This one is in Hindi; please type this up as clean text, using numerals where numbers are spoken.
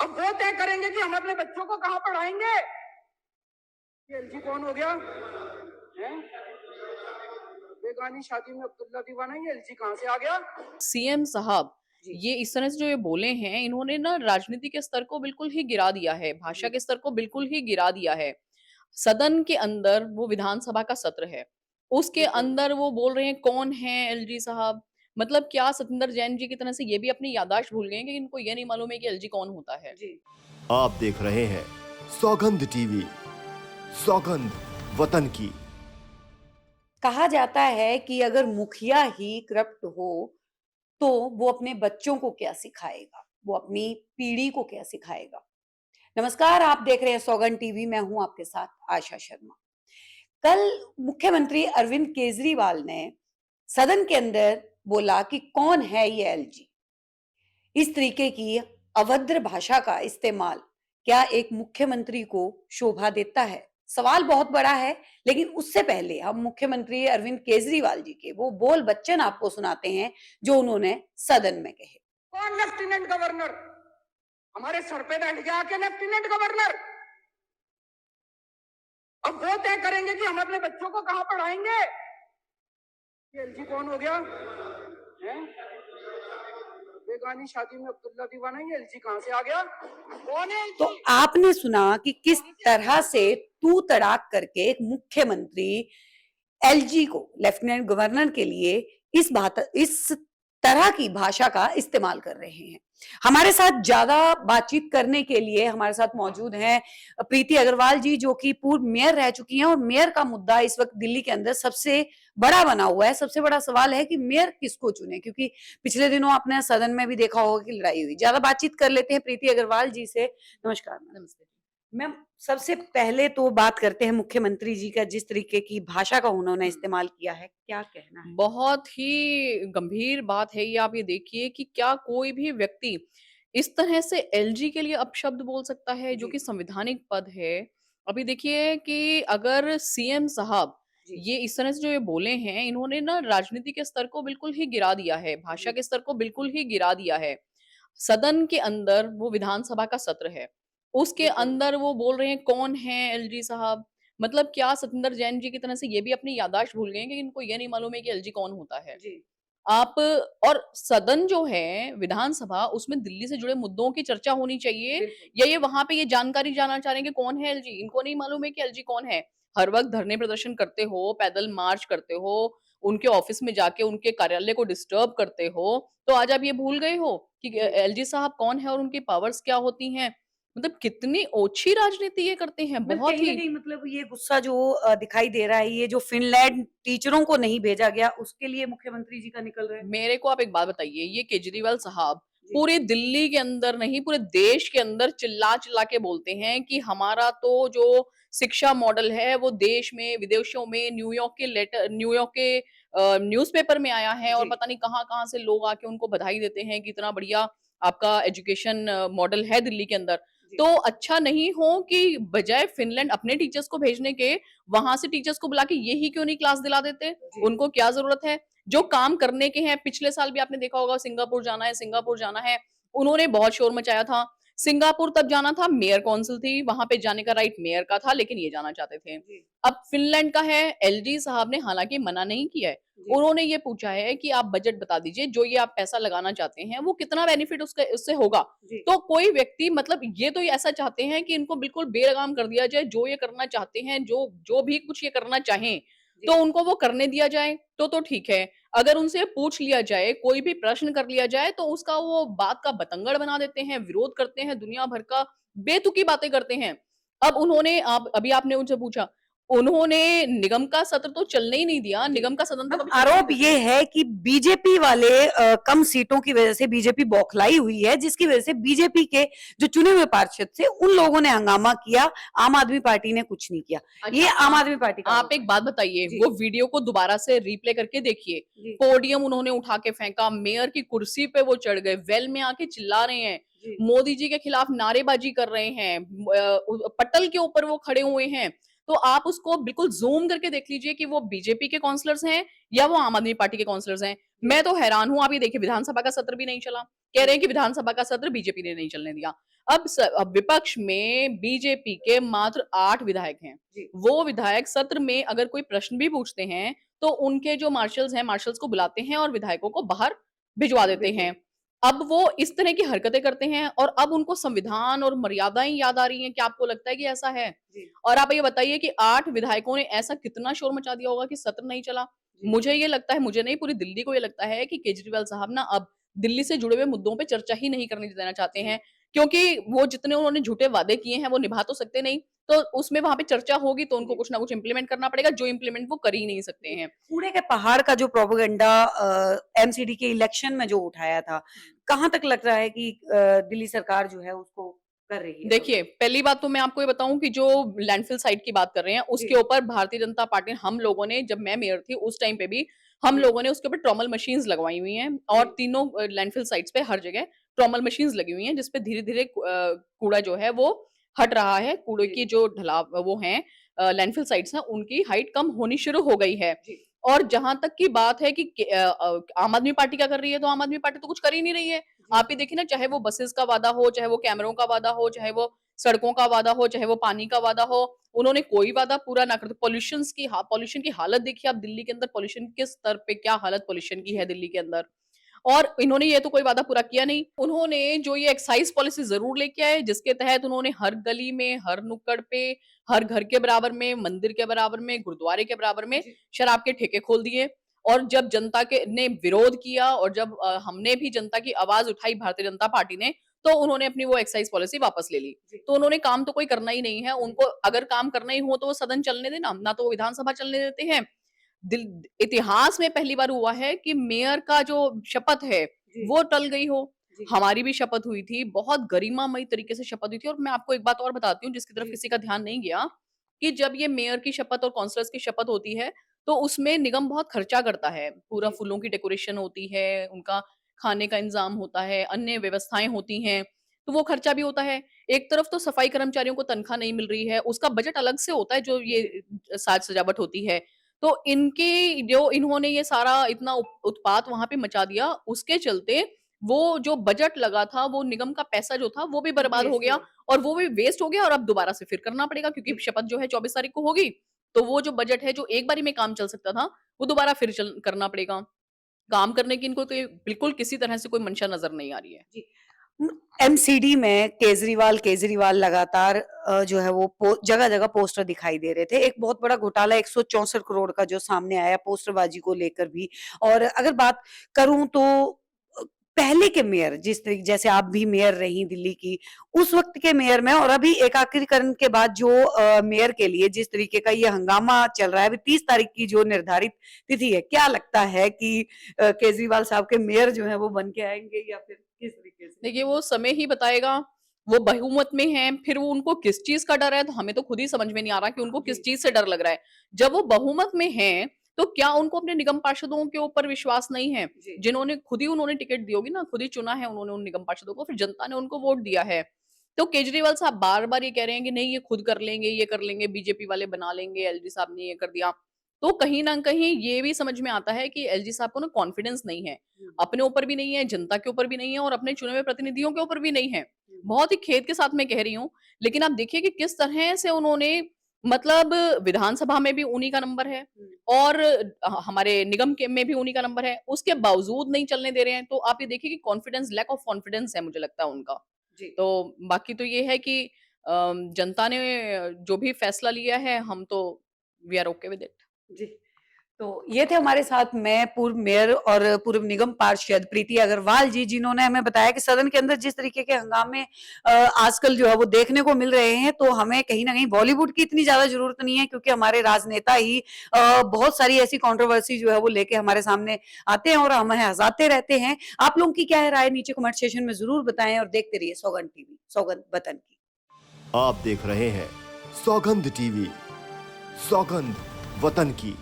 अब वो तय करेंगे कि हम अपने बच्चों को कहाँ पढ़ाएंगे। ये एलजी कौन हो गया है? बेगानी शादी में अब्दुल्ला दीवाना, ये एलजी कहाँ से आ गया? सीएम साहब जी ये इस तरह से जो ये बोले हैं, इन्होंने ना राजनीति के स्तर को बिल्कुल ही गिरा दिया है, भाषा जी के स्तर को बिल्कुल ही गिरा दिया है। सदन के अंदर वो विधानसभा का सत्र है, उसके बिल्कुल। अंदर वो बोल रहे हैं कौन है एलजी साहब? मतलब क्या सतिंदर जैन जी की तरह से ये भी अपनी याददाश्त भूल गए हैं कि इनको ये नहीं मालूम है कि एलजी कौन होता है? जी आप देख रहे हैं सौगंध टीवी, सौगंध वतन की। कहा जाता है कि अगर मुखिया ही करप्ट हो तो वो अपने बच्चों को क्या सिखाएगा, वो अपनी पीढ़ी को क्या सिखाएगा। नमस्कार, आप देख रहे हैं सौगंध टीवी, मैं हूं आपके साथ आशा शर्मा। कल मुख्यमंत्री अरविंद केजरीवाल ने सदन के अंदर बोला कि कौन है ये एलजी। इस तरीके की अभद्र भाषा का इस्तेमाल क्या एक मुख्यमंत्री को शोभा देता है? सवाल बहुत बड़ा है, लेकिन उससे पहले हम मुख्यमंत्री अरविंद केजरीवाल जी के वो बोल बच्चन आपको सुनाते हैं जो उन्होंने सदन में कहे। कौन लेफ्टिनेंट गवर्नर? हमारे सर पे बैठ गया के लेफ्टिनेंट गवर्नर। अब वो तय करेंगे कि हम अपने बच्चों को कहाँ पढ़ाएंगे। ये एलजी कौन हो गया है? बेगानी शादी में अब्दुल्ला दीवाना, ये एलजी कहाँ से आ गया? कौन है तो एलजी? आपने सुना कि किस तरह से तू तड़ाक करके एक मुख्यमंत्री एलजी को लेफ्टिनेंट गवर्नर के लिए इस तरह की भाषा का इस्तेमाल कर रहे हैं। हमारे साथ ज्यादा बातचीत करने के लिए हमारे साथ मौजूद हैं प्रीति अग्रवाल जी, जो कि पूर्व मेयर रह चुकी हैं और मेयर का मुद्दा इस वक्त दिल्ली के अंदर सबसे बड़ा बना हुआ है। सबसे बड़ा सवाल है कि मेयर किसको चुने, क्योंकि पिछले दिनों आपने सदन में भी देखा होगा कि लड़ाई हुई। ज्यादा बातचीत कर लेते हैं प्रीति अग्रवाल जी से। नमस्कार मैम। नमस्ते। मैम, सबसे पहले तो बात करते हैं मुख्यमंत्री जी का, जिस तरीके की भाषा का उन्होंने इस्तेमाल किया है, क्या कहना है? बहुत ही गंभीर बात है ये। आप ये देखिए कि क्या कोई भी व्यक्ति इस तरह से एलजी के लिए अपशब्द बोल सकता है, जो जी कि संवैधानिक पद है। अभी देखिए कि अगर सीएम साहब जी ये इस तरह से जो ये बोले हैं, इन्होंने ना राजनीति के स्तर को बिल्कुल ही गिरा दिया है, भाषा जी के स्तर को बिल्कुल ही गिरा दिया है। सदन के अंदर वो विधानसभा का सत्र है, उसके बिल्कुल। अंदर वो बोल रहे हैं कौन है एलजी साहब? मतलब क्या सतिंदर जैन जी की तरह से ये भी अपनी याददाश्त भूल गए हैं कि इनको ये नहीं मालूम है कि एलजी कौन होता है? जी आप और सदन जो है, विधानसभा, उसमें दिल्ली से जुड़े मुद्दों की चर्चा होनी चाहिए, बिल्कुल। या ये वहाँ पे ये जानकारी जानना चाह रहे हैं कि कौन है एलजी? इनको नहीं मालूम है कि एलजी कौन है? हर वक़्त धरने प्रदर्शन करते हो, पैदल मार्च करते हो, उनके ऑफ़िस में जाके उनके कार्यालय को डिस्टर्ब करते हो, तो आज आप ये भूल गए हो कि जी एलजी साहब कौन है और उनकी पावर्स क्या होती हैं? मतलब कितनी ओछी राजनीति ये करते हैं, मतलब बहुत कहीं न ही। कहीं मतलब ये गुस्सा जो दिखाई दे रहा है, ये जो फ़िनलैंड टीचरों को नहीं भेजा गया, उसके लिए मुख्यमंत्री जी का निकल रहा है? मेरे को आप एक बात बताइए, ये केजरीवाल साहब जी। पूरी दिल्ली के अंदर नहीं, पूरे देश के अंदर चिल्ला-चिल्ला के बोलते हैं कि हमारा तो जो शिक्षा मॉडल है वो देश में, विदेशों में, न्यूयॉर्क के न्यूज़पेपर में आया है, और जी, पता नहीं कहाँ-कहाँ से लोग आके उनको बधाई देते हैं कि इतना बढ़िया आपका एजुकेशन मॉडल है दिल्ली के अंदर। जी, तो अच्छा नहीं हो कि बजाय फ़िनलैंड अपने टीचर्स को भेजने के, वहाँ से टीचर्स को बुला के ये ही क्यों नहीं क्लास दिला देते? जी, उनको क्या ज़रूरत है? जो काम करने के हैं, पिछले साल भी आपने देखा होगा सिंगापुर जाना है, सिंगापुर जाना है, उन्होंने बहुत शोर मचाया था। सिंगापुर तब जाना था, मेयर काउंसिल थी, वहाँ पे जाने का राइट मेयर का था, लेकिन ये जाना चाहते थे। जी, अब फ़िनलैंड का है, एलजी साहब ने हालाँकि मना नहीं किया है। जी, उन्होंने ये पूछा है कि आप बजट बता दीजिए, जो ये आप पैसा लगाना चाहते हैं, वो कितना बेनिफिट उसका उससे होगा? जी, तो कोई व्यक्ति, मतलब ये तो ये ऐसा चाहते हैं कि इनको बिल्कुल बेलगाम कर दिया जाए, जो ये करना चाहते हैं, जो जो भी कुछ ये करना चाहें, तो जी। उनको वो करने दिया जाए, तो ठीक है। अगर उनसे पूछ लिया जाए, कोई भी प्रश्न कर लिया जाए, तो उसका वो बात का बतंगड़ बना देते हैं, विरोध करते हैं, दुनिया भर का बेतुकी बातें करते हैं। अब उन्होंने आप अभी आपने उनसे पूछा, उन्होंने निगम का सत्र तो चलने ही नहीं दिया, जी। निगम का सदन तो अब कभी चलने ही नहीं आरोप देते। ये है कि बीजेपी वाले कम सीटों की वजह से बीजेपी बौखलाई हुई है, जिसकी वजह से बीजेपी के जो चुने हुए पार्षद थे, उन लोगों ने हंगामा किया, आम आदमी पार्टी ने कुछ नहीं किया। अच्छा, ये आम आदमी पार्टी का आप आरोप है। एक बात बताइए, जी, वो वीडियो को दोबारा से रिप्ले करके देखिए। जी, पोडियम उन्होंने उठा के फेंका, मेयर की कुर्सी पे वो चढ़ गए, वेल में आके चिल्ला रहे हैं, जी, मोदी जी के खिलाफ नारेबाजी कर रहे हैं, पटल के ऊपर वो खड़े हुए हैं। तो आप उसको बिल्कुल ज़ूम करके देख लीजिए कि वो बीजेपी के काउंसलर्स हैं या वो आम आदमी पार्टी के काउंसलर्स हैं। मैं तो हैरान हूँ। आप ये देखिए, विधानसभा का सत्र भी नहीं चला। कह रहे हैं कि विधानसभा का सत्र बीजेपी ने नहीं चलने दिया। अब विपक्ष में बीजेपी के मात्र 8 विधायक हैं। जी। वो विधायक सत्र में अगर कोई प्रश्न भी पूछते हैं, तो उनके जो मार्शल्स हैं, मार्शल्स को बुलाते हैं और विधायकों को बाहर भिजवा देते बिल्कुल। हैं। अब वो इस तरह की हरकतें करते हैं और अब उनको संविधान और मर्यादाएँ याद आ रही हैं। क्या आपको लगता है कि ऐसा है? जी, और आप ये बताइए कि 8 विधायकों ने ऐसा कितना शोर मचा दिया होगा कि सत्र नहीं चला? जी। मुझे ये लगता है, मुझे नहीं, पूरी दिल्ली को ये लगता है कि केजरीवाल साहब ना अब दिल्ली से जुड़े हुए मुद्दों पे चर्चा ही नहीं करने देना चाहते जी। हैं, क्योंकि वो जितने उन्होंने झूठे वादे किए हैं वो निभा तो सकते नहीं, तो उसमें वहाँ पे चर्चा होगी तो उनको जी। कुछ ना कुछ इम्प्लीमेंट करना पड़ेगा, जो इम्प्लीमेंट वो कर ही नहीं सकते जी। हैं। कूड़े के पहाड़ का जो प्रोपेगेंडा एमसीडी के इलेक्शन में जो उठाया था, कहाँ तक लग रहा है कि दिल्ली सरकार जो है उसको कर रही है देखिए, अभी? पहली बात तो मैं आपको ये बताऊँ कि जो लैंडफिल साइट की बात कर रहे हैं, जी, उसके ऊपर भारतीय जनता पार्टी, हम लोगों ने, जब मैं मेयर थी उस टाइम पे भी हम जी, लोगों ने उसके ऊपर ट्रॉमल मशीन्स लगवाई हुई हैं जी, और तीनों लैंडफिल साइट्स पे हर जगह ट्रॉमल मशीन्स लगी हुई हैं, जिसपे धीरे-धीरे कूड़ा जो है वो हट रहा है। कूड़े जी, की जो ढलाव वो हैं लैंडफिल साइट्स हैं, उनकी हाइट कम होनी शुरू हो गई है। जी, और जहाँ तक की बात है कि आम आदमी पार्टी क्या कर रही है, तो आम आदमी पार्टी तो कुछ कर ही नहीं रही है। जी, आप ही देखिए ना, चाहे वो बसेस का वादा हो, चाहे वो कैमरों का वादा हो, चाहे वो सड़कों का वादा हो, चाहे वो पानी का वादा हो, उन्होंने कोई वादा पूरा ना कर, तो पॉल्यूशन की हालत देखिए आप दिल्ली के अंदर, पॉल्यूशन किस स्तर पे, क्या हालत पॉल्यूशन की है जी, दिल्ली के अंदर। और इन्होंने ये तो कोई वादा पूरा किया नहीं। उन्होंने जो ये एक्साइज़ पॉलिसी ज़रूर लेके आए, जिसके तहत उन्होंने हर गली में, हर नुक्कड़ पे, हर घर के बराबर में, मंदिर के बराबर में, गुरुद्वारे के बराबर में जी, शराब के ठेके खोल दिए। और जब जनता के ने विरोध किया और जब हमने भी जनता की आवाज़ उठाई भारतीय जनता पार्टी ने, तो उन्होंने अपनी वो एक्साइज़ पॉलिसी वापस ले ली। जी, तो उन्होंने काम तो कोई करना ही नहीं है। जी, उनको अगर काम करना ही हो तो वो सदन चलने दें ना तो वो विधानसभा चलने देते हैं। दिल इतिहास में पहली बार हुआ है कि मेयर का जो शपथ है, जी, वो टल गई हो। जी, हमारी भी शपथ हुई थी, बहुत गरिमामयी तरीके से शपथ हुई थी। और मैं आपको एक बात और बताती हूँ जिसकी तरफ जी, किसी का ध्यान नहीं गया, कि जब ये मेयर की शपथ और काउंसलर्स की शपथ होती है, तो उसमें निगम बहुत खर्चा करता है। पूरा जी, फूलों की डेकोरेशन होती है, उनका खाने का इंतज़ाम होता है, अन्य व्यवस्थाएँ होती हैं, तो वो खर्चा भी होता है। एक तरफ तो सफाई कर्मचारियों को तनख्वाह नहीं मिल रही है, उसका बजट अलग से होता है जो ये जी, साज-सजावट होती है। तो इनकी जो इन्होंने ये सारा इतना उत्पात वहाँ पे मचा दिया, उसके चलते वो जो बजट लगा था, वो निगम का पैसा जो था, वो भी बर्बाद हो वेस्ट गया हुआ। और वो भी वेस्ट हो गया और अब दोबारा से फिर करना पड़ेगा, क्योंकि जी, शपथ जो है 24 तारीख को होगी। तो वो जो बजट है, जो एक बारी में काम चल सकता था, वो दोबारा फिर चल करना पड़ेगा। काम करने की इनको तो ये बिल्कुल किसी तरह से कोई मंशा नज़र नहीं आ रही है। जी। एमसीडी में केजरीवाल केजरीवाल लगातार जो है वो जगह-जगह पोस्टर दिखाई दे रहे थे। एक बहुत बड़ा घोटाला 164 करोड़ का जो सामने आया पोस्टरबाजी को लेकर भी। और अगर बात करूँ तो अ, पहले के मेयर जैसे आप भी मेयर रही दिल्ली की, उस वक़्त के मेयर में और अभी एकाकीकरण के बाद जो मेयर के लिए जिस तरीके का ये हंगामा चल रहा है, अभी 30 तारीख की जो निर्धारित तिथि है, क्या लगता है कि केजरीवाल साहब के मेयर जो हैं वो बन के आएँगे या फिर किस तरीके से? देखिए, वो समय ही बताएगा। वो बहुमत में हैं, फिर वो उनको किस चीज़ का डर है, तो हमें तो खुद ही समझ में नहीं आ रहा कि उनको किस जी, चीज़ से डर लग रहा है। जब वो बहुमत में हैं, तो क्या उनको अपने निगम पार्षदों के ऊपर विश्वास नहीं है? जी, जिन्होंने खुद ही उन्होंने टिकट दी होगी ना, खुद ही चुना है उन्होंने उन निगम पार्षदों को, फिर जनता ने उनको वोट दिया है। तो केजरीवाल साहब बार-बार ये कह रहे हैं कि नहीं, ये खुद कर लेंगे, ये कर लेंगे, बीजेपी वाले बना लेंगे, एलजी साहब ने ये कर दिया। तो कहीं न कहीं ये भी समझ में आता है कि एलजी साहब को ना कॉन्फिडेंस नहीं है। हुँ, अपने ऊपर भी नहीं है, जनता के ऊपर भी नहीं है और अपने चुने हुए प्रतिनिधियों के ऊपर भी नहीं है। हुँ, बहुत ही खेद के साथ मैं कह रही हूँ, लेकिन आप देखिए कि किस तरह से उन्होंने, मतलब विधानसभा में भी उन्हीं का नंबर है हुँ, और हमारे निगम के में भी उन्हीं का नंबर है, उसके बावजूद नहीं चलने दे रहे हैं। तो आप ये देखिए कि कॉन्फिडेंस, लैक ऑफ कॉन्फिडेंस है मुझे लगता है उनका। जी, तो बाकी तो ये है कि जनता ने जो भी फैसला लिया है, हम तो we are okay with it. जी। तो ये थे हमारे साथ में पूर्व मेयर और पूर्व निगम पार्षद प्रीति अग्रवाल जी, जिन्होंने हमें बताया कि सदन के अंदर जिस तरीके के हंगामे आजकल जो है वो देखने को मिल रहे हैं, तो हमें कहीं न कहीं बॉलीवुड की इतनी ज़्यादा ज़रूरत नहीं है क्योंकि हमारे राजनेता ही बहुत सारी ऐसी कंट्रोवर्सी जो है वो लेके हमारे सामने आते हैं और हमें हँसाते रहते हैं। आप लोगों की क्या है राय नीचे कमेंट सेक्शन में ज़रूर बताएँ और देखते रहिए सौगंध टीवी, सौगंध वतन की। आप देख रहे हैं सौगंध टीवी, सौगंध वतन की।